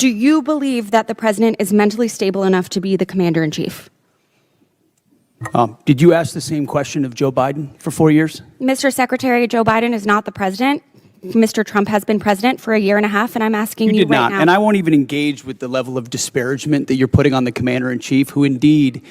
Do you believe that the president is mentally stable enough to be the commander-in-chief? Did you ask the same question of Joe Biden for 4 years? Mr. Secretary, Joe Biden is not the president. Mr. Trump has been president for a year and a half, and I'm asking you did right not, now. and I won't even engage with the level of disparagement that you're putting on the commander-in-chief, who indeed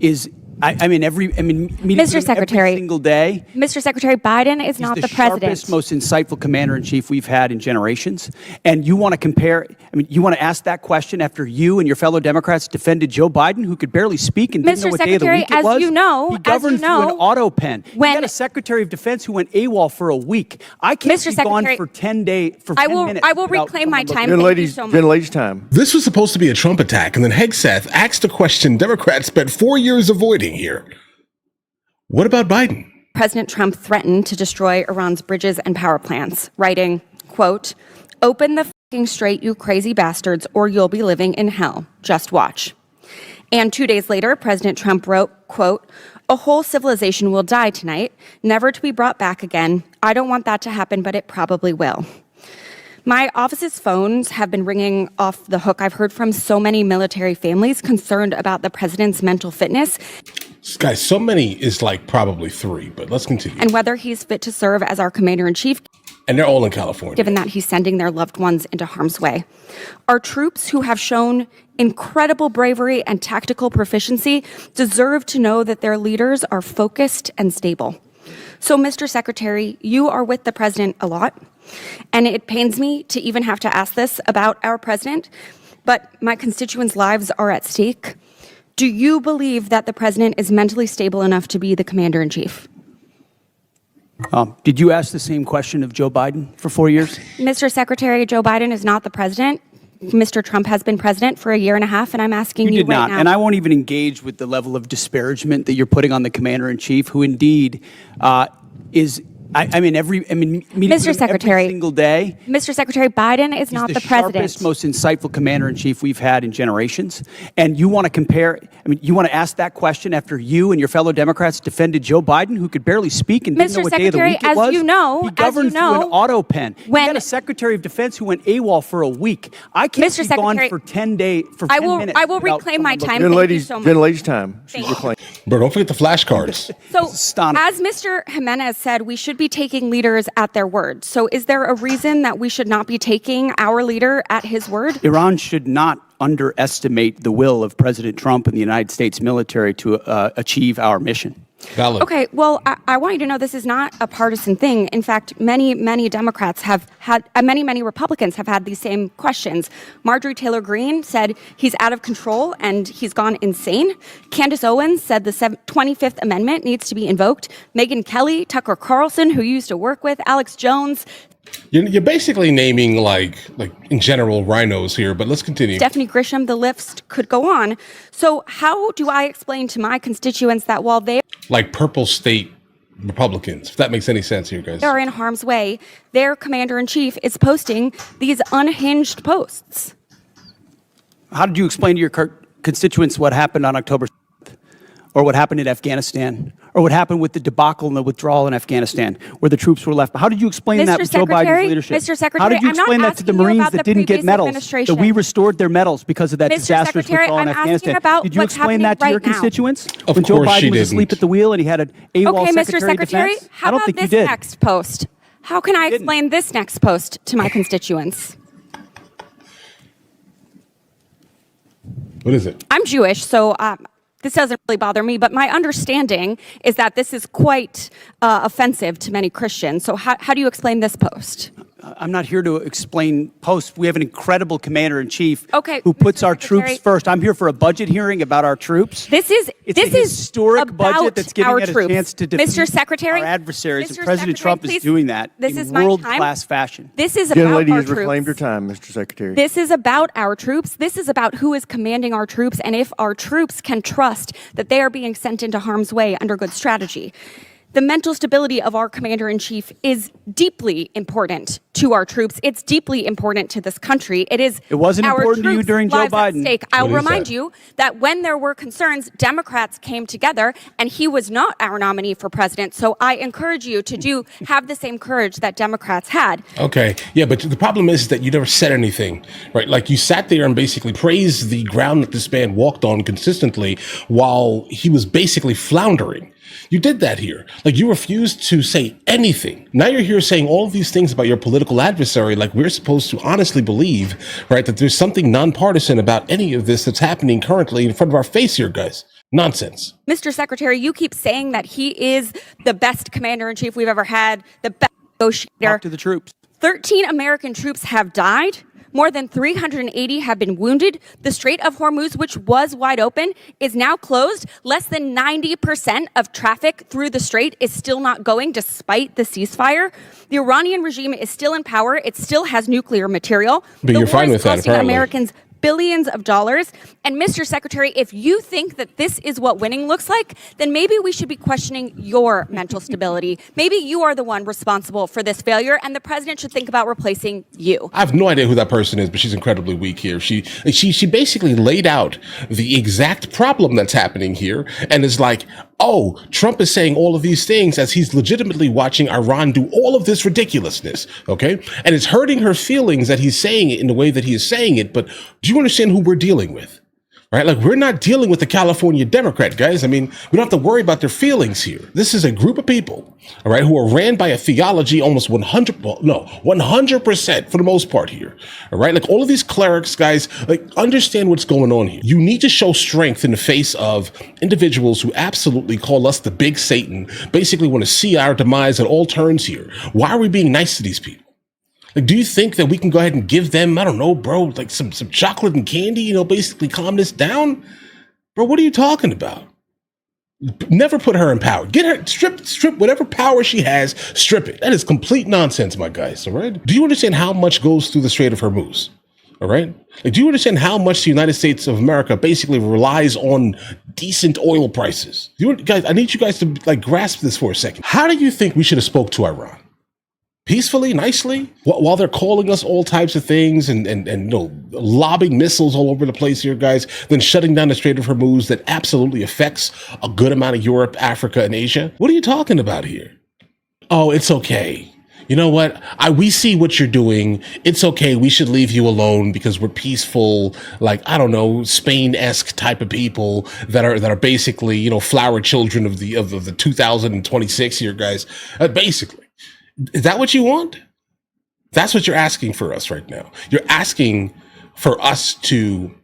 is. Mr. Secretary, every single day. Mr. Secretary, Biden is not the president. He's the sharpest, most insightful commander-in-chief we've had in generations. And you want to compare, you want to ask that question after you and your fellow Democrats defended Joe Biden, who could barely speak and didn't know what day of the week it was? As you know, he governed through an auto pen. You got a Secretary of Defense who went AWOL for a week. I can't be gone for 10 days, for 10 minutes. I will reclaim my time. Ladies' time. This was supposed to be a Trump attack, and then Hegseth asked a question Democrats spent 4 years avoiding here. What about Biden? President Trump threatened to destroy Iran's bridges and power plants, writing, quote, "Open the fucking straight, you crazy bastards, or you'll be living in hell. Just watch." And 2 days later, President Trump wrote, quote, "A whole civilization will die tonight, never to be brought back again. I don't want that to happen, but it probably will." My office's phones have been ringing off the hook. I've heard from so many military families concerned about the president's mental fitness. Guys, so many is like probably 3, but let's continue. And whether he's fit to serve as our commander-in-chief. And they're all in California. Given that he's sending their loved ones into harm's way. Our troops, who have shown incredible bravery and tactical proficiency, deserve to know that their leaders are focused and stable. So, Mr. Secretary, you are with the president a lot, and it pains me to even have to ask this about our president, but my constituents' lives are at stake. Do you believe that the president is mentally stable enough to be the commander-in-chief? Did you ask the same question of Joe Biden for 4 years? Mr. Secretary, Joe Biden is not the president. Mr. Trump has been president for a year and a half, and I'm asking you right now. You did not, and I won't even engage with the level of disparagement that you're putting on the commander-in-chief, who indeed is. Mr. Secretary, every single day. Mr. Secretary, Biden is not the president. He's the sharpest, most insightful commander-in-chief we've had in generations. And you want to compare, you want to ask that question after you and your fellow Democrats defended Joe Biden, who could barely speak and didn't know what day of the week it was? He governed through an auto pen. You got a Secretary of Defense who went AWOL for a week. I can't be gone for 10 days, for 10 minutes. I will reclaim my time. Ladies' time. Bro, don't forget the flashcards. So, as Mr. Jimenez said, we should be taking leaders at their word. So is there a reason that we should not be taking our leader at his word? Iran should not underestimate the will of President Trump and the United States military to achieve our mission. Valid. Okay, well, I want you to know this is not a partisan thing. In fact, many Democrats have had, many Republicans have had these same questions. Marjorie Taylor Greene said he's out of control and he's gone insane. Candace Owens said the 25th Amendment needs to be invoked. Megyn Kelly, Tucker Carlson, who you used to work with, Alex Jones. You're basically naming like in general rhinos here, but let's continue. Stephanie Grisham, the list could go on. So how do I explain to my constituents that while they like purple state Republicans, if that makes any sense here, guys, are in harm's way, their commander-in-chief is posting these unhinged posts? How did you explain to your constituents what happened on October 7th, or what happened in Afghanistan, or what happened with the debacle and the withdrawal in Afghanistan, where the troops were left? How did you explain that with Joe Biden's leadership? Mr. Secretary, how did you explain that to the Marines that didn't get medals, that we restored their medals because of that disastrous withdrawal in Afghanistan? Did you explain that to your constituents when Joe Biden was asleep at the wheel and he had an AWOL Secretary of Defense? How about this next post? How can I explain this next post to my constituents? What is it? I'm Jewish, so this doesn't really bother me, but my understanding is that this is quite offensive to many Christians. So how do you explain this post? I'm not here to explain posts. We have an incredible commander-in-chief who puts Mr. our troops first. I'm here for a budget hearing about our troops. This is historic budget that's giving us a chance to defeat Mr. Secretary, our adversaries, and President Trump is doing that in world-class fashion. This is about our troops. Reclaimed your time, Mr. Secretary. This is about our troops. This is about who is commanding our troops, and if our troops can trust that they are being sent into harm's way under good strategy. The mental stability of our commander-in-chief is deeply important to our troops. It's deeply important to this country. It wasn't our important to you troops' during Joe lives at Biden. stake. I'll What is remind that? you that when there were concerns, Democrats came together, and he was not our nominee for president. So I encourage you to have the same courage that Democrats had. Okay. Yeah, but the problem is that you never said anything, right? Like you sat there and basically praised the ground that this man walked on consistently while he was basically floundering. You did that here. Like you refused to say anything. Now you're here saying all of these things about your political adversary, like we're supposed to honestly believe, right, that there's something nonpartisan about any of this that's happening currently in front of our face here, guys. Nonsense. Mr. Secretary, you keep saying that he is the best commander-in-chief we've ever had, the best negotiator. Talk to the troops. 13 American troops have died. More than 380 have been wounded. The Strait of Hormuz, which was wide open, is now closed. Less than 90% of traffic through the strait is still not going despite the ceasefire. The Iranian regime is still in power. It still has nuclear material. But you're fine with that, costing apparently. Americans billions of dollars. And Mr. Secretary, if you think that this is what winning looks like, then maybe we should be questioning your mental stability. Maybe you are the one responsible for this failure, and the president should think about replacing you. I have no idea who that person is, but she's incredibly weak here. She basically laid out the exact problem that's happening here and is like, oh, Trump is saying all of these things as he's legitimately watching Iran do all of this ridiculousness, okay? And it's hurting her feelings that he's saying it in the way that he is saying it, but do you understand who we're dealing with? Right? Like, we're not dealing with the California Democrat, guys. I mean, we don't have to worry about their feelings here. This is a group of people, all right, who are ran by a theology almost 100% for the most part here, all right? Like, all of these clerics, guys, like, understand what's going on here. You need to show strength in the face of individuals who absolutely call us the big Satan, basically want to see our demise at all turns here. Why are we being nice to these people? Like, do you think that we can go ahead and give them, I don't know, bro, like some chocolate and candy, basically calm this down? Bro, what are you talking about? Never put her in power. Get her, strip whatever power she has, strip it. That is complete nonsense, my guys, all right? Do you understand how much goes through the Strait of Hormuz? All right? Like, do you understand how much the United States of America basically relies on decent oil prices? Guys, I need you guys to grasp this for a second. How do you think we should have spoke to Iran? Peacefully, nicely, while they're calling us all types of things and lobbing missiles all over the place here, guys, then shutting down the Strait of Hormuz that absolutely affects a good amount of Europe, Africa, and Asia? What are you talking about here? Oh, it's okay. You know what? We see what you're doing. It's okay. We should leave you alone because we're peaceful, I don't know, Spain-esque type of people that are basically, flower children of the 2026 here, guys. Basically. Is that what you want? That's what you're asking for us right now. You're asking for us to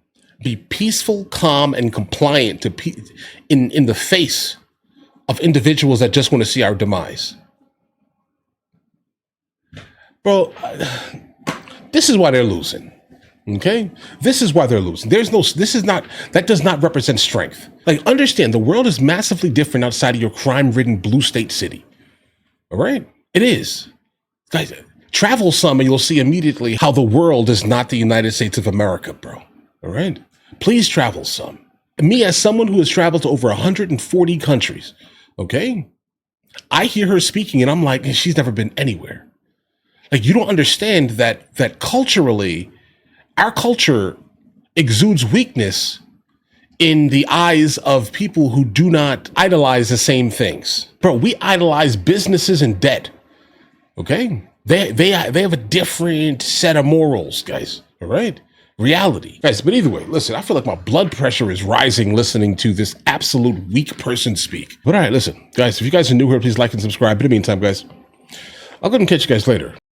be peaceful, calm, and compliant in the face of individuals that just want to see our demise. Bro, this is why they're losing. Okay? This is why they're losing. That does not represent strength. Understand, the world is massively different outside of your crime-ridden blue state city. All right? It is. Guys, travel some and you'll see immediately how the world is not the United States of America, bro. All right? Please travel some. Me, as someone who has traveled to over 140 countries, okay? I hear her speaking and I'm like, she's never been anywhere. You don't understand that culturally, our culture exudes weakness in the eyes of people who do not idolize the same things. Bro, we idolize businesses and debt. Okay? They have a different set of morals, guys. All right? Reality. Guys, but either way, listen, I feel like my blood pressure is rising listening to this absolute weak person speak. But all right, listen, guys, if you guys are new here, please like and subscribe. In the meantime, guys, I'll go ahead and catch you guys later.